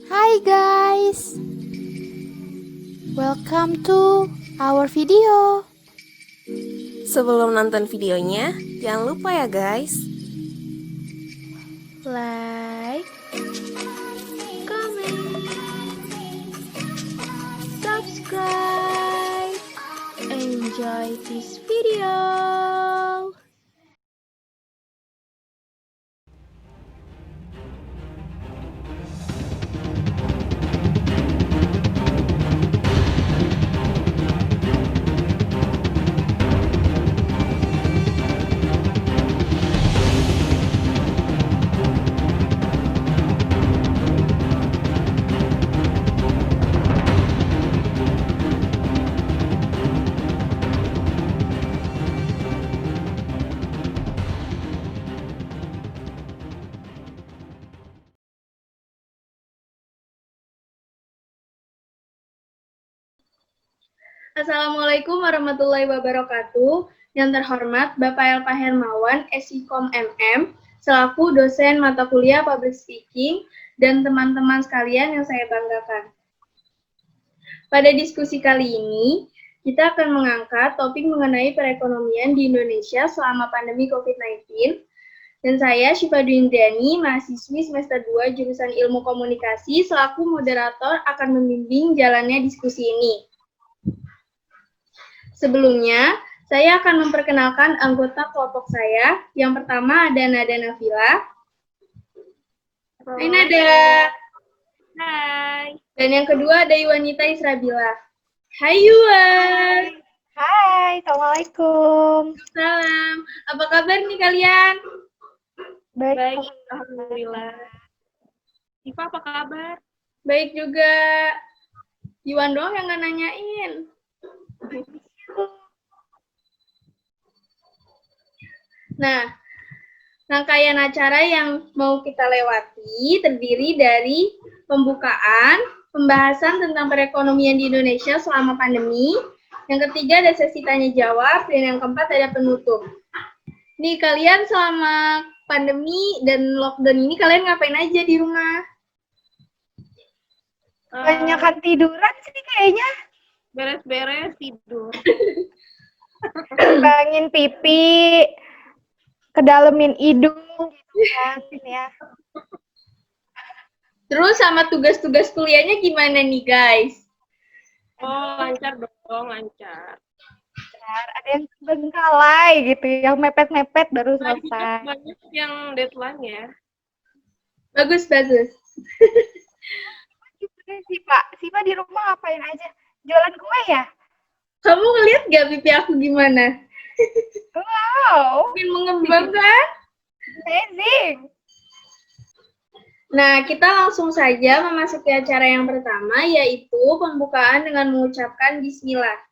Hi guys, welcome to our video. Sebelum nonton videonya, jangan lupa ya guys, Like, comment, subscribe, enjoy this video. Assalamualaikum warahmatullahi wabarakatuh. Yang terhormat Bapak Elpa Hermawan, SIKOM MM, selaku dosen mata kuliah Public Speaking, dan teman-teman sekalian yang saya banggakan. Pada diskusi kali ini, kita akan mengangkat topik mengenai perekonomian di Indonesia selama pandemi COVID-19. Dan saya, Syifa Dwindriani, mahasiswi semester 2 jurusan Ilmu Komunikasi, selaku moderator akan membimbing jalannya diskusi ini. Sebelumnya, saya akan memperkenalkan anggota kelompok saya. Yang pertama ada Nada Nafila. Hai Nada. Hai. Dan yang kedua ada Yuwanita Israbila. Hai Yuwan. Hai, Assalamualaikum. Salam. Apa kabar nih kalian? Baik, Alhamdulillah. Siva, apa kabar? Baik juga. Yuwan doang yang nggak nanyain. Nah, rangkaian acara yang mau kita lewati terdiri dari pembukaan, pembahasan tentang perekonomian di Indonesia selama pandemi, yang ketiga ada sesi tanya jawab, dan yang keempat ada penutup. Nih, kalian selama pandemi dan lockdown ini kalian ngapain aja di rumah? Banyakan tiduran sih kayaknya. Beres-beres tidur. Bangin pipi, kedalemin hidung gitu kan ya. Terus sama tugas-tugas kuliahnya gimana nih, guys? Oh, lancar dong, lancar. Ada yang bengkalai gitu, yang mepet-mepet baru selesai. Banyak yang deadline ya. Bagus. Siva di rumah ngapain aja? Jualan kue ya? Kamu ngeliat gak pipi aku gimana? Wow, Makin mengembang kan? amazing. Nah, kita langsung saja memasuki acara yang pertama, yaitu pembukaan dengan mengucapkan Bismillah.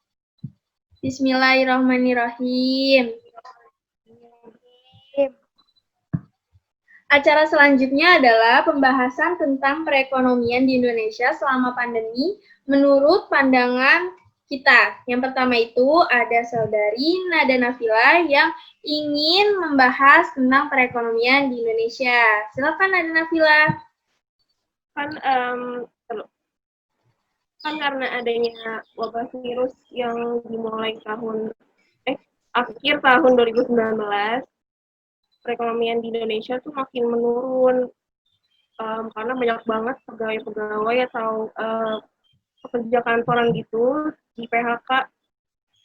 Bismillahirrahmanirrahim. Acara selanjutnya adalah pembahasan tentang perekonomian di Indonesia selama pandemi menurut pandangan kita. Yang pertama itu ada saudari Nada Nafila yang ingin membahas tentang perekonomian di Indonesia. Silakan Nada Nafila. Kan karena adanya wabah virus yang dimulai akhir tahun 2019, perekonomian di Indonesia tuh makin menurun karena banyak banget pegawai-pegawai atau pekerja kantoran gitu di PHK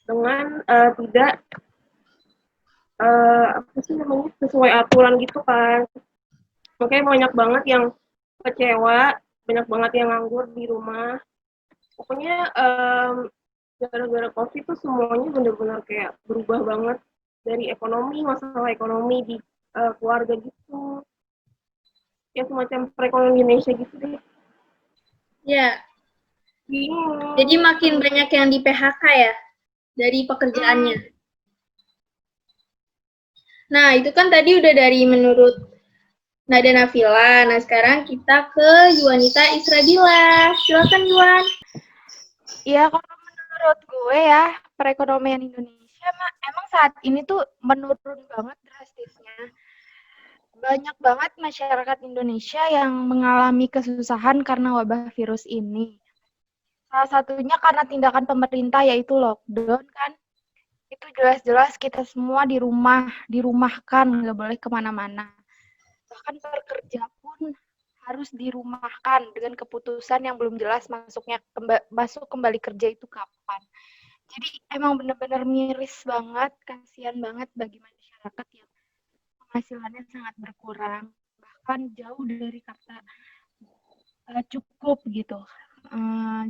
dengan tidak sesuai aturan gitu kan. Makanya banyak banget yang kecewa, banyak banget yang nganggur di rumah. Pokoknya gara-gara COVID tuh semuanya benar-benar kayak berubah banget dari ekonomi, masalah ekonomi di keluarga gitu. Ya semacam perekonomian Indonesia gitu deh. Ya, Bingung. jadi makin banyak yang di PHK ya, dari pekerjaannya. Nah, itu kan tadi udah dari menurut Nada Nafila. Nah, sekarang kita ke Yuwanita Israbila. Silakan Yuwan. Iya, kalau menurut gue ya, perekonomian Indonesia emang saat ini tuh menurun banget drastisnya. banyak banget masyarakat Indonesia yang mengalami kesusahan karena wabah virus ini. Salah satunya karena tindakan pemerintah yaitu lockdown kan. Itu jelas-jelas kita semua di rumah, dirumahkan, nggak boleh kemana-mana. Bahkan pekerja pun harus dirumahkan dengan keputusan yang belum jelas masuk kembali kerja itu kapan. Jadi emang benar-benar miris banget, kasihan banget bagi masyarakat yang penghasilannya sangat berkurang, bahkan jauh dari kata cukup gitu.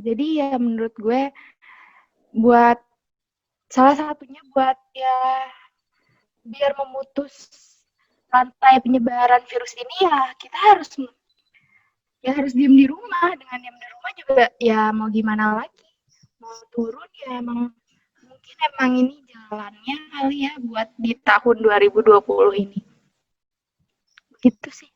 Jadi ya menurut gue buat salah satunya buat ya biar memutus rantai penyebaran virus ini ya harus diem di rumah. Dengan diem di rumah juga ya mau gimana lagi, mau turun ya emang mungkin emang ini jalannya kali ya buat di tahun 2020 ini. Gitu sih.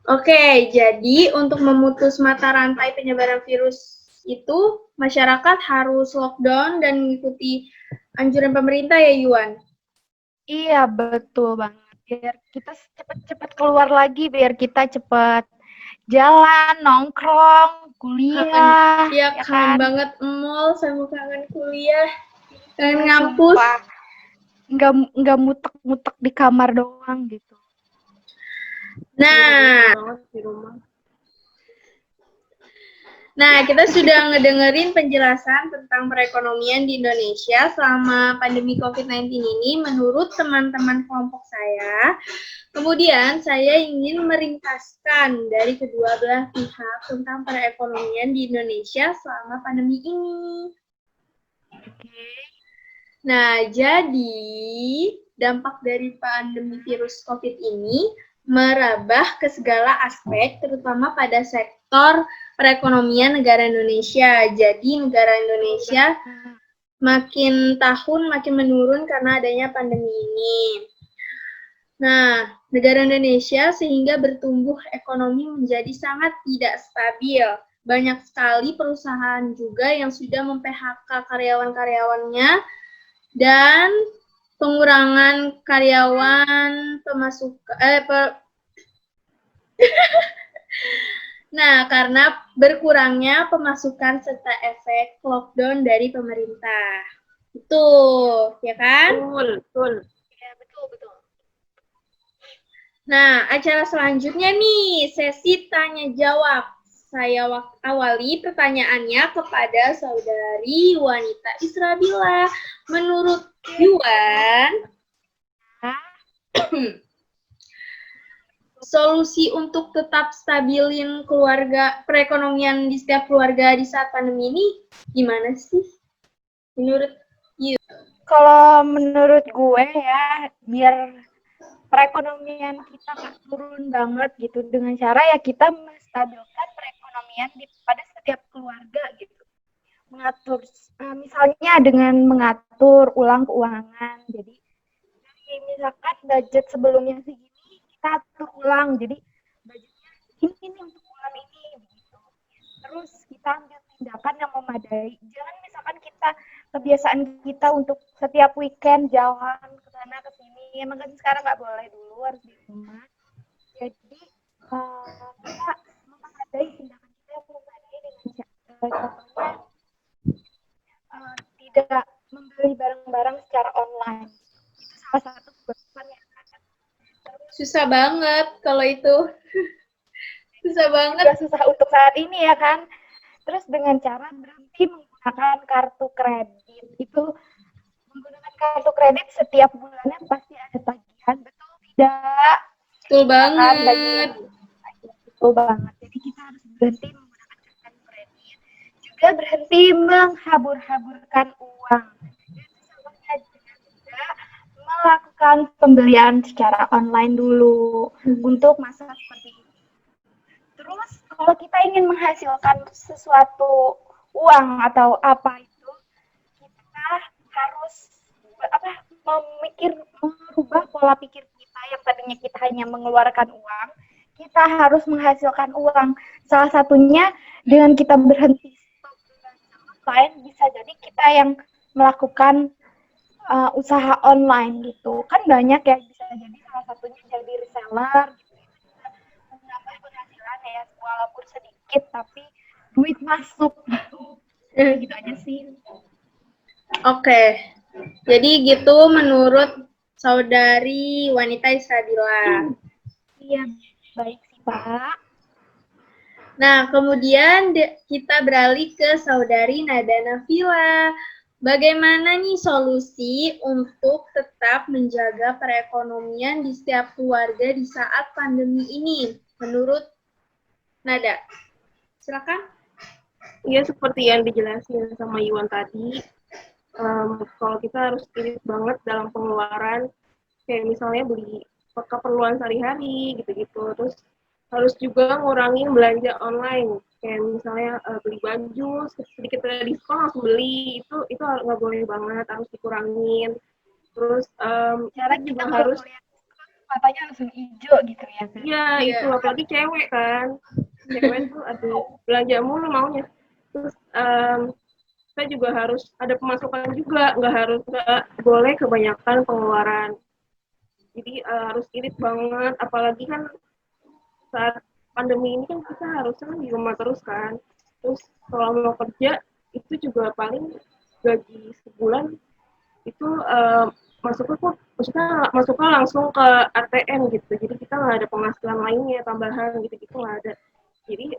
Oke, jadi untuk memutus mata rantai penyebaran virus itu, masyarakat harus lockdown dan mengikuti anjuran pemerintah ya, Yuan? Iya, betul banget. Biar kita cepet-cepet keluar lagi, biar kita cepet jalan, nongkrong, kuliah. Iya, ya kangen kan? banget mall sama kangen kuliah, kangen ngampus. Sumpah. Nggak mutek-mutek di kamar doang gitu. Nah, Banget di rumah. Nah, kita sudah ngedengerin penjelasan tentang perekonomian di Indonesia selama pandemi COVID-19 ini menurut teman-teman kelompok saya. Kemudian, saya ingin meringkaskan dari kedua belah pihak tentang perekonomian di Indonesia selama pandemi ini. Oke. Nah, jadi dampak dari pandemi virus COVID ini merambah ke segala aspek, terutama pada sektor perekonomian negara Indonesia. Jadi negara Indonesia makin tahun makin menurun karena adanya pandemi ini. Nah, negara Indonesia sehingga bertumbuh ekonomi menjadi sangat tidak stabil. Banyak sekali perusahaan juga yang sudah mem-PHK karyawan-karyawannya dan pengurangan karyawan Nah, karena berkurangnya pemasukan serta efek lockdown dari pemerintah. Itu, ya kan? Betul. Ya, betul. Nah, acara selanjutnya nih, sesi tanya jawab. Saya awali pertanyaannya kepada saudari Wanita Israbila. Menurut Yuan, solusi untuk tetap stabilin perekonomian di setiap keluarga di saat pandemi ini gimana sih? Menurut Kalau menurut gue ya, biar perekonomian kita nggak turun banget gitu, dengan cara ya kita menstabilkan perekonomian pada setiap keluarga gitu. Mengatur, misalnya dengan mengatur ulang keuangan. Jadi misalkan budget sebelumnya segini, kita atur ulang. Jadi budgetnya ini untuk bulan ini begitu. Terus kita ambil tindakan yang memadai. Jangan misalkan kebiasaan kita untuk setiap weekend jalan ke sana ke sini. Emang kan sekarang nggak boleh dulu, harus di rumah. Jadi kita memadai tindakan kita yang memadai dengan contohnya tidak membeli barang-barang secara online. Itu salah satu kebiasaan yang ada. susah banget kalau itu. Susah banget. Juga susah untuk saat ini ya kan. Terus dengan cara berhenti menggunakan kartu kredit. Itu menggunakan kartu kredit setiap bulannya pasti ada tagihan. Betul tidak? Betul banget. Betul banget. Jadi kita harus berhenti menggunakan kartu kredit. Juga berhenti menghambur-hamburkan uang. Melakukan pembelian secara online dulu untuk masa seperti ini. Terus kalau kita ingin menghasilkan sesuatu uang atau apa itu, kita harus merubah pola pikir kita yang tadinya kita hanya mengeluarkan uang, kita harus menghasilkan uang. Salah satunya dengan kita berhenti stop belanja online, bisa jadi kita yang melakukan usaha online gitu. Kan banyak ya, bisa jadi salah satunya jadi reseller gitu. Menambah penghasilan ya walaupun sedikit tapi duit masuk. Gitu aja sih. Oke. Jadi gitu menurut saudari wanita Isradila. Iya, baik sih Pak. Nah, kemudian kita beralih ke saudari Nada Nafila. Bagaimana nih solusi untuk tetap menjaga perekonomian di setiap keluarga di saat pandemi ini? Menurut Nada, silakan. Iya, seperti yang dijelasin sama Iwan tadi, kalau kita harus irit banget dalam pengeluaran, kayak misalnya beli keperluan sehari-hari gitu-gitu, terus harus juga ngurangin belanja online, kayak misalnya beli baju sedikit ada diskon langsung beli, itu nggak boleh banget, harus dikurangin. Terus Cara kita kita juga kalau harus lihat matanya langsung hijau gitu ya kan. iya itu apalagi cewek kan, cewek tuh aduh belanja mulu maunya. Terus kita juga harus ada pemasukan juga, nggak boleh kebanyakan pengeluaran. Jadi harus irit banget, apalagi kan saat pandemi ini kan kita harusnya di rumah terus kan. Terus kalau mau kerja itu juga paling gaji sebulan itu masuknya langsung ke ATM gitu. Jadi kita nggak ada penghasilan lainnya tambahan gitu nggak ada. Jadi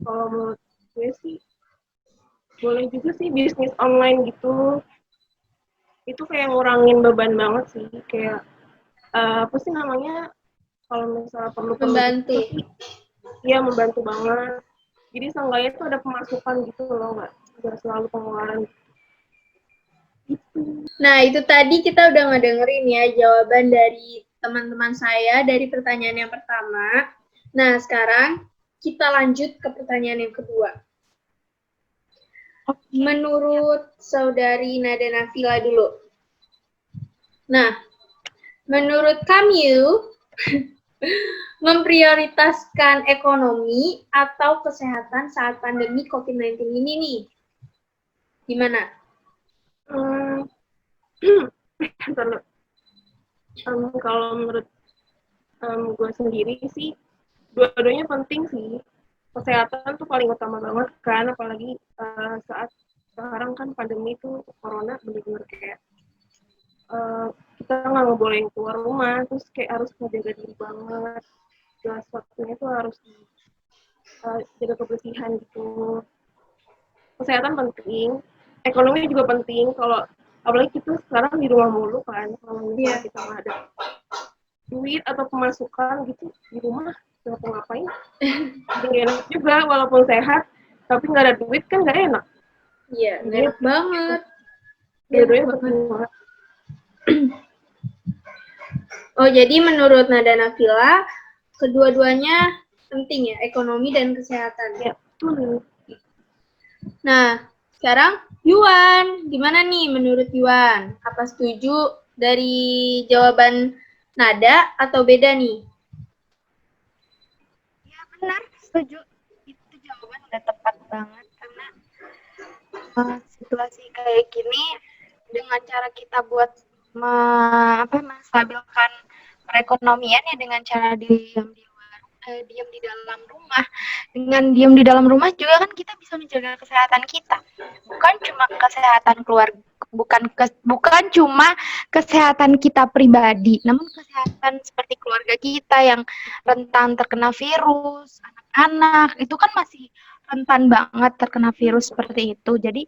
kalau menurut gue sih boleh juga sih bisnis online gitu. Itu kayak ngurangin beban banget sih, kayak apa sih namanya, kalau misalnya perlu Membantu. gitu sih, iya membantu banget. Jadi seenggaknya itu ada pemasukan gitu loh, nggak selalu pengeluaran gitu. Nah, itu tadi kita udah ngedengerin ya jawaban dari teman-teman saya dari pertanyaan yang pertama. Nah, sekarang kita lanjut ke pertanyaan yang kedua. Menurut saudari Nada Nafila dulu. Nah, menurut kamu, memprioritaskan ekonomi atau kesehatan saat pandemi COVID-19 ini nih? Gimana? Kalau menurut gue sendiri sih, dua-duanya penting sih. Kesehatan tuh paling utama banget kan, apalagi saat sekarang kan pandemi itu corona bener-bener kayak kita nggak ngebolehin keluar rumah, terus kayak harus menjaga diri banget. Segala sesuatunya tuh harus jaga kebersihan gitu. Kesehatan penting, ekonomi juga penting. Kalau apalagi kita sekarang di rumah mulu kan, kalau misalnya kita nggak ada duit atau pemasukan gitu di rumah nggak ngapain, jadi enak juga walaupun sehat, tapi nggak ada duit kan nggak enak. Iya, enak banget. Dua-duanya penting banget. Oh, jadi menurut Nada Nafila, kedua-duanya penting ya, ekonomi dan kesehatan. Ya, betul. Nah, sekarang Yuan, gimana nih menurut Yuan? Apa setuju dari jawaban Nada atau beda nih? Ya benar, setuju. Itu jawaban udah tepat banget karena situasi kayak gini dengan cara kita buat menstabilkan perekonomian ya dengan cara diam di dalam rumah. Dengan diam di dalam rumah juga kan kita bisa menjaga kesehatan kita. Bukan cuma kesehatan keluarga, bukan cuma kesehatan kita pribadi, namun kesehatan seperti keluarga kita yang rentan terkena virus, anak-anak itu kan masih rentan banget terkena virus seperti itu. Jadi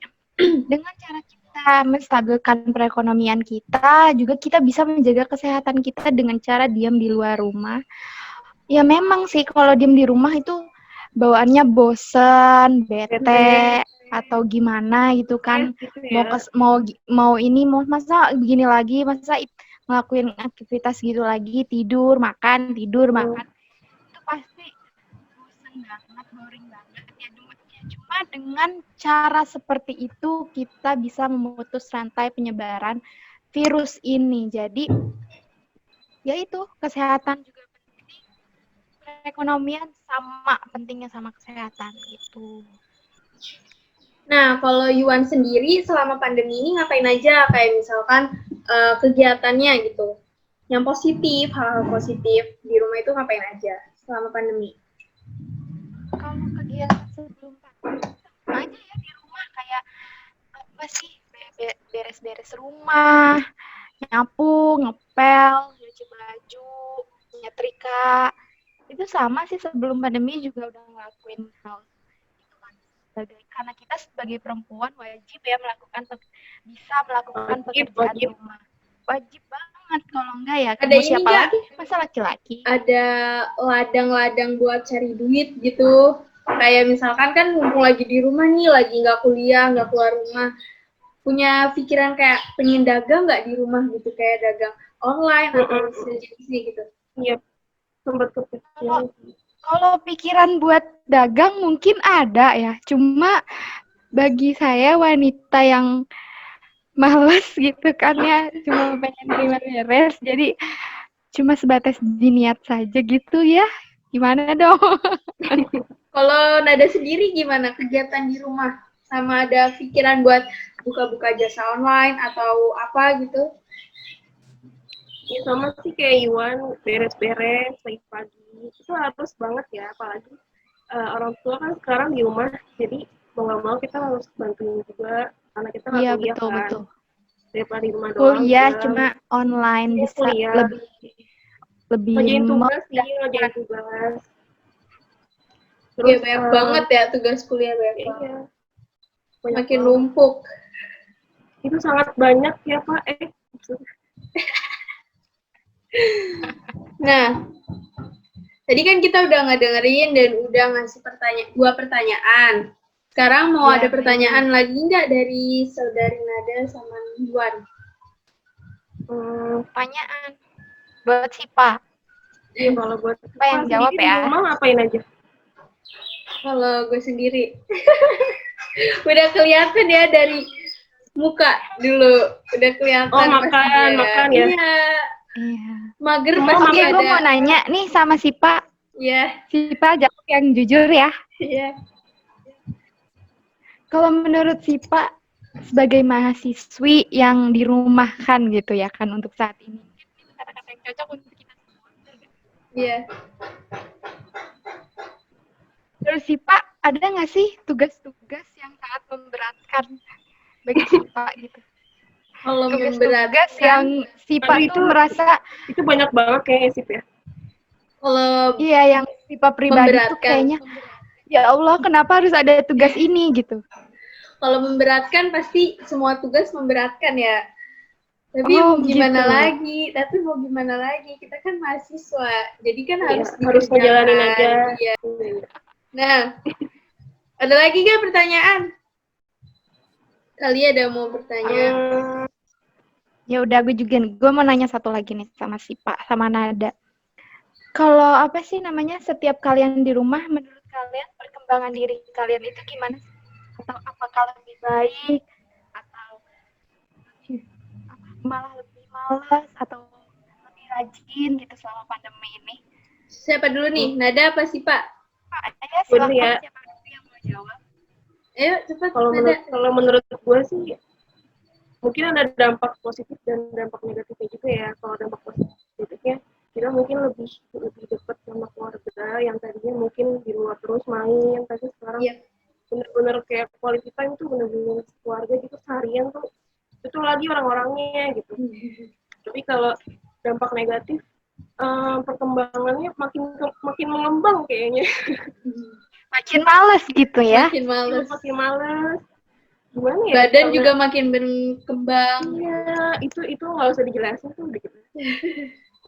dengan cara kita menstabilkan perekonomian kita, juga kita bisa menjaga kesehatan kita dengan cara diam di luar rumah. Ya memang sih kalau diam di rumah itu bawaannya bosen, bete, atau gimana gitu kan. Gitu ya. Mau masa begini lagi, masa ngelakuin aktivitas gitu lagi, tidur, makan. Itu pasti bosen banget, boring banget ya. Cuma dengan cara seperti itu kita bisa memutus rantai penyebaran virus ini. Jadi ya itu kesehatan juga penting, perekonomian sama pentingnya sama kesehatan gitu. Nah, kalau Yuan sendiri selama pandemi ini ngapain aja? Kayak misalkan kegiatannya gitu. yang positif, hal-hal positif di rumah itu ngapain aja selama pandemi? Kalau kegiatan sebelum pandemi sama aja ya di rumah, kayak apa sih, beres-beres rumah, nyapu, ngepel, nyuci baju, nyetrika. Itu sama sih, sebelum pandemi juga udah ngelakuin hal itu kan. Karena kita sebagai perempuan wajib ya bisa melakukan pekerjaan Wajib. rumah. Wajib banget, kalau enggak ya Ada mau ini siapa nggak? lagi? Masa laki-laki? Ada ladang-ladang buat cari duit gitu. Kayak misalkan kan mumpung lagi di rumah nih, lagi nggak kuliah, nggak keluar rumah, punya pikiran kayak pengen dagang nggak di rumah gitu, kayak dagang online atau sejenisnya gitu. Iya, sempat kepikiran. Kalau pikiran buat dagang mungkin ada ya, cuma bagi saya wanita yang malas gitu kan ya, cuma pengen terima beres, jadi cuma sebatas diniat saja gitu ya. Gimana dong? Kalau Nada sendiri gimana kegiatan di rumah? Sama ada pikiran buat buka-buka jasa online atau apa gitu? Ya sama sih kayak Iwan, beres-beres pagi-pagi itu harus banget ya, apalagi orang tua kan sekarang di rumah, jadi mau nggak mau kita harus bantuin juga karena kita nggak Iya, kuliah kan, betul. daripada di rumah doang. Kuliah juga. cuma online Iya, bisa kuliah. lebih ngerjain tugas mudah. sih, ngerjain tugas. Iya banyak banget ya tugas kuliah, banyak Iya, banget. banyak Makin banget. numpuk. Itu sangat banyak ya Pak. Nah, tadi kan kita udah ngedengerin dan udah ngasih dua pertanyaan. Sekarang mau Ya, ada pertanyaan lagi nggak dari saudari Nada sama Iwan? Pertanyaan buat Sipa. Iya, kalau buat Sipa yang jawab sendiri ya. di rumah ngapain aja? Kalau gue sendiri, udah kelihatan ya dari muka dulu, udah kelihatan. Oh, makan ya. Iya, Iya. mager Oh, pasti Oke, gue ada. mau nanya nih sama Sipa. Iya, Sipa jawab yang jujur ya. iya. Kalau menurut Sipa sebagai mahasiswi yang dirumahkan gitu ya kan untuk saat ini, itu kata-kata yang cocok untuk kita semua. Iya. Terus Sipa, ada nggak sih tugas-tugas yang sangat memberatkan bagi Sipa gitu? Kalau Tugas-tugas memberatkan, yang Sipa Aduh, tuh merasa, itu banyak banget kayaknya sih ya. kalau iya, yang Sipa pribadi tuh memberatkan, kayaknya, ya Allah, kenapa harus ada tugas ini gitu? kalau memberatkan pasti semua tugas memberatkan ya. Tapi Oh, mau gimana gitu. lagi? Tapi mau gimana lagi? Kita kan mahasiswa, jadi kan Iya, harus harus ngejalanin dikerjakan. aja. Iya. Nah, ada lagi nggak pertanyaan? Kali ada mau bertanya? Ya udah, gue mau nanya satu lagi nih sama Sipa, sama Nada. Kalau apa sih namanya, setiap kalian di rumah, menurut kalian perkembangan diri kalian itu gimana sih? Atau apakah lebih baik, atau malah lebih malas, atau lebih rajin gitu selama pandemi ini? Siapa dulu nih? Nada apa sih Pak? Ya, Bener silakan ya. siapa dulu yang mau jawab. Ayo cepat Kalau Nada. menurut gue sih mungkin ada dampak positif dan dampak negatifnya juga ya. Kalau dampak positifnya kita mungkin lebih dekat sama keluarga yang tadinya mungkin di luar terus main, tapi sekarang Iya. bener-bener kayak quality time tuh bener-bener keluarga gitu, seharian tuh itu lagi orang-orangnya gitu. Tapi kalau dampak negatif, perkembangannya makin mengembang kayaknya. Makin males gitu ya. Makin males. Makin males. Gimana ya? Badan juga makin berkembang. Iya, itu nggak usah dijelasin tuh udah gitu.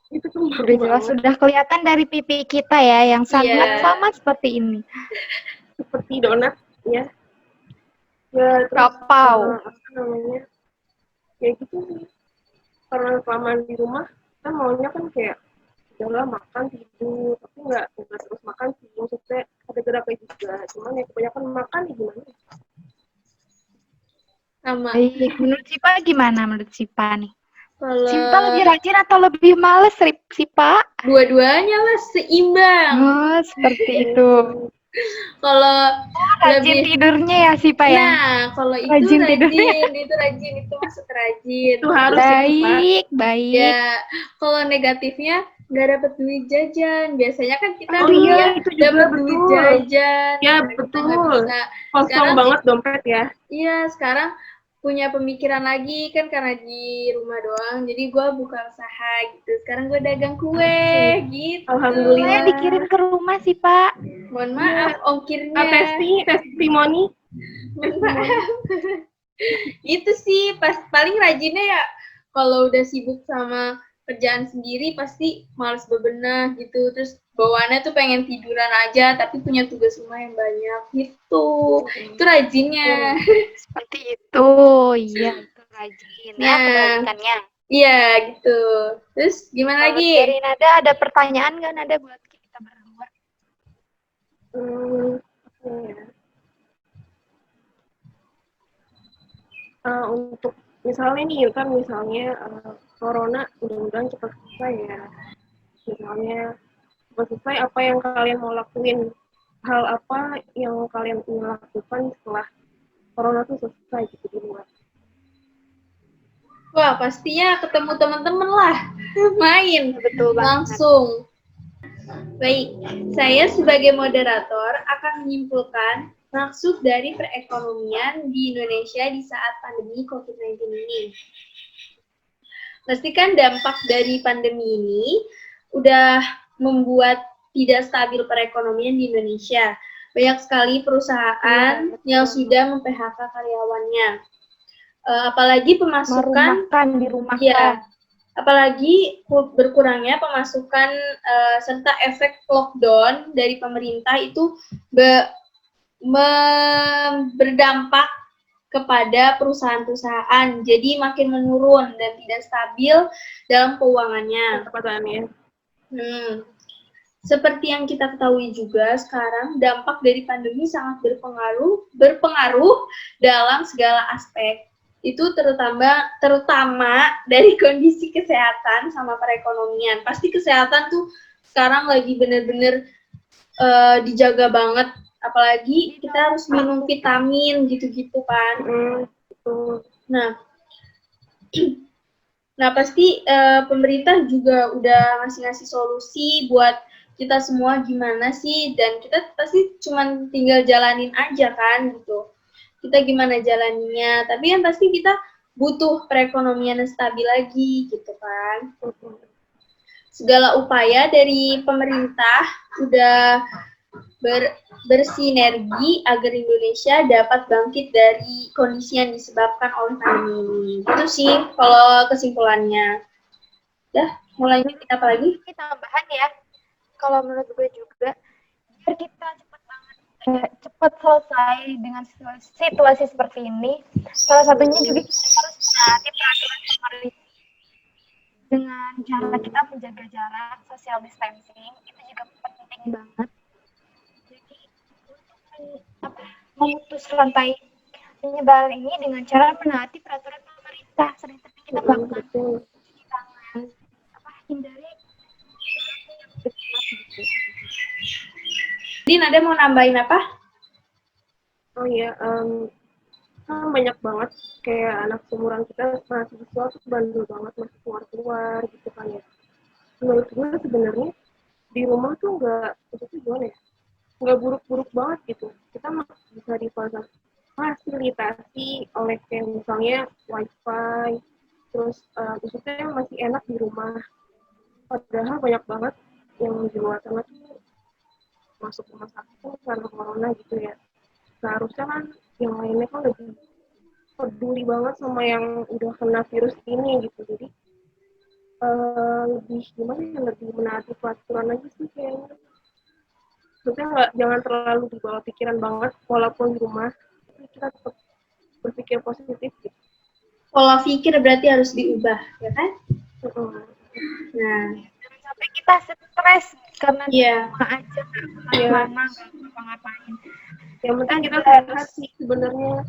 Itu kembang Udah jelas, banget. sudah kelihatan dari pipi kita ya, yang sangat Iya. sama seperti ini. Seperti donat ya. Ya terus Kapau. apa namanya? Ya gitu sih. Karena kelamaan di rumah kan maunya kan kayak udahlah makan tidur, tapi nggak terus makan sih, maksudnya ada geraknya juga. Cuman ya kebanyakan makan ya gimana? Sama. Baik, menurut Sipa gimana menurut Sipa nih? Kalau Sipa lebih rajin atau lebih males, Sipa? dua-duanya lah seimbang. Oh, seperti itu. Kalau Rajin lebih tidurnya ya sih Pak ya. Nah, kalau itu Rajin tidurnya. rajin, itu masuk rajin. Itu harus itu, Pak. Baik. Ya, kalau negatifnya nggak dapet duit jajan. Biasanya kan kita Oh iya, kuliah itu juga dapet betul. duit jajan. Ya, Kita nggak betul. bisa. Kosong Sekarang, banget dompet ya. iya, sekarang punya pemikiran lagi kan karena di rumah doang. Jadi gue buka usaha gitu. Sekarang gue dagang kue gitu. Alhamdulillah. Saya dikirim ke rumah sih Pak. Mohon maaf ongkirnya. Testimoni. Mohon maaf. Itu sih paling rajinnya ya kalau udah sibuk sama kerjaan sendiri pasti males bebenah gitu, terus bawaannya tuh pengen tiduran aja tapi punya tugas rumah yang banyak gitu. Itu rajinnya. Seperti itu. Iya, itu rajin ya Nah. kebalikannya. Iya gitu. Terus gimana Kalau lagi? dari Nada ada pertanyaan nggak Nada buat kita berdua? Apa ya? Untuk misalnya nih kan corona mudah-mudahan cepat selesai ya. Misalnya cepat selesai, apa yang kalian mau lakuin? Hal apa yang kalian ingin lakukan setelah corona tuh selesai gitu di luar? Wah, pastinya ketemu teman-teman lah. Main Betul banget. langsung. Baik, saya sebagai moderator akan menyimpulkan maksud dari perekonomian di Indonesia di saat pandemi COVID-19 ini. Pastikan dampak dari pandemi ini udah membuat tidak stabil perekonomian di Indonesia. Banyak sekali perusahaan yang sudah mem-PHK karyawannya. Apalagi pemasukan Merumahkan di rumah. ya, apalagi berkurangnya pemasukan serta efek lockdown dari pemerintah itu berdampak kepada perusahaan-perusahaan, jadi makin menurun dan tidak stabil dalam keuangannya. Ketepatannya. Seperti yang kita ketahui juga sekarang dampak dari pandemi sangat berpengaruh dalam segala aspek. Itu terutama dari kondisi kesehatan sama perekonomian. Pasti kesehatan tuh sekarang lagi bener-bener dijaga banget. Apalagi kita harus minum vitamin gitu-gitu kan. Nah pasti pemerintah juga udah ngasih solusi buat kita semua gimana sih, dan kita pasti cuman tinggal jalanin aja kan gitu. Kita gimana jalaninya, tapi yang pasti kita butuh perekonomian yang stabil lagi gitu kan. Segala upaya dari pemerintah udah bersinergi agar Indonesia dapat bangkit dari kondisi yang disebabkan oleh pandemi ini. Itu sih kalau kesimpulannya. Mau lanjut apa lagi? Ini tambahan ya. Kalau menurut gue juga, biar kita cepat selesai dengan situasi seperti ini, salah satunya juga kita harus menaati peraturan pemerintah dengan cara kita menjaga jarak, social distancing, itu juga penting banget. Jadi untuk memutus rantai penyebaran ini dengan cara menaati peraturan pemerintah, sering-sering kita melakukan cuci tangan, hindari. Din, ada mau nambahin apa? Oh iya, kan banyak banget kayak anak seumuran kita mahasiswa tuh bandel banget masih keluar gitu kan ya. Menurut gue sebenarnya di rumah tuh nggak buruk-buruk banget gitu. Kita bisa difasilitasi oleh kayak misalnya wifi, terus itu masih enak di rumah. Padahal banyak banget yang di luar sana tuh masuk rumah sakit karena corona gitu ya. Seharusnya kan yang lainnya kan lebih peduli banget sama yang udah kena virus ini gitu. Jadi lebih menaati peraturan aja sih kayaknya. Maksudnya jangan terlalu dibawa pikiran banget walaupun di rumah, tapi kita tetap berpikir positif gitu. Pola pikir berarti harus diubah, ya kan? Nah, jangan sampai kita stres karena di rumah aja kemana-mana nggak ngapa-ngapain. Yang penting kita sehat sih sebenarnya.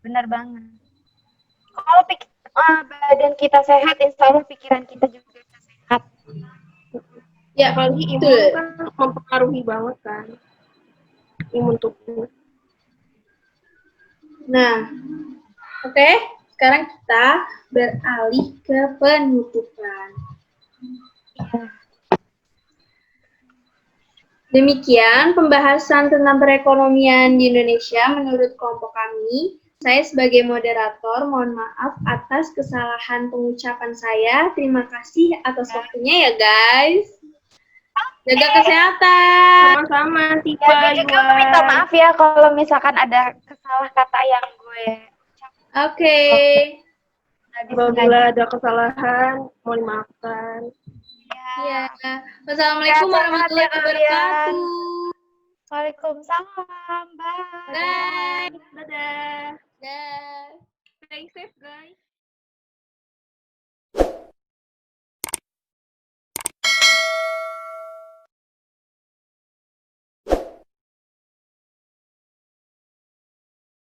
Benar banget. Kalau badan kita sehat, insya Allah pikiran kita juga sehat. Ya, apalagi imun kan mempengaruhi banget kan. imun tubuh. Nah, oke, sekarang kita beralih ke penutupan. Demikian pembahasan tentang perekonomian di Indonesia menurut kelompok kami. Saya sebagai moderator, mohon maaf atas kesalahan pengucapan saya. Terima kasih atas waktunya ya guys. Jaga kesehatan. Sama-sama, Ya, Tifa, gue juga minta Iwan. maaf ya kalau misalkan ada kesalah kata yang gue Oke. nggak Apabila disengaja. ada kesalahan, mohon dimaafkan. Ya. Wassalamualaikum Sehat-sehat warahmatullahi ya kalian. wabarakatuh. Waalaikumsalam. Bye. Bye. Dadah. Dah. Stay safe, guys.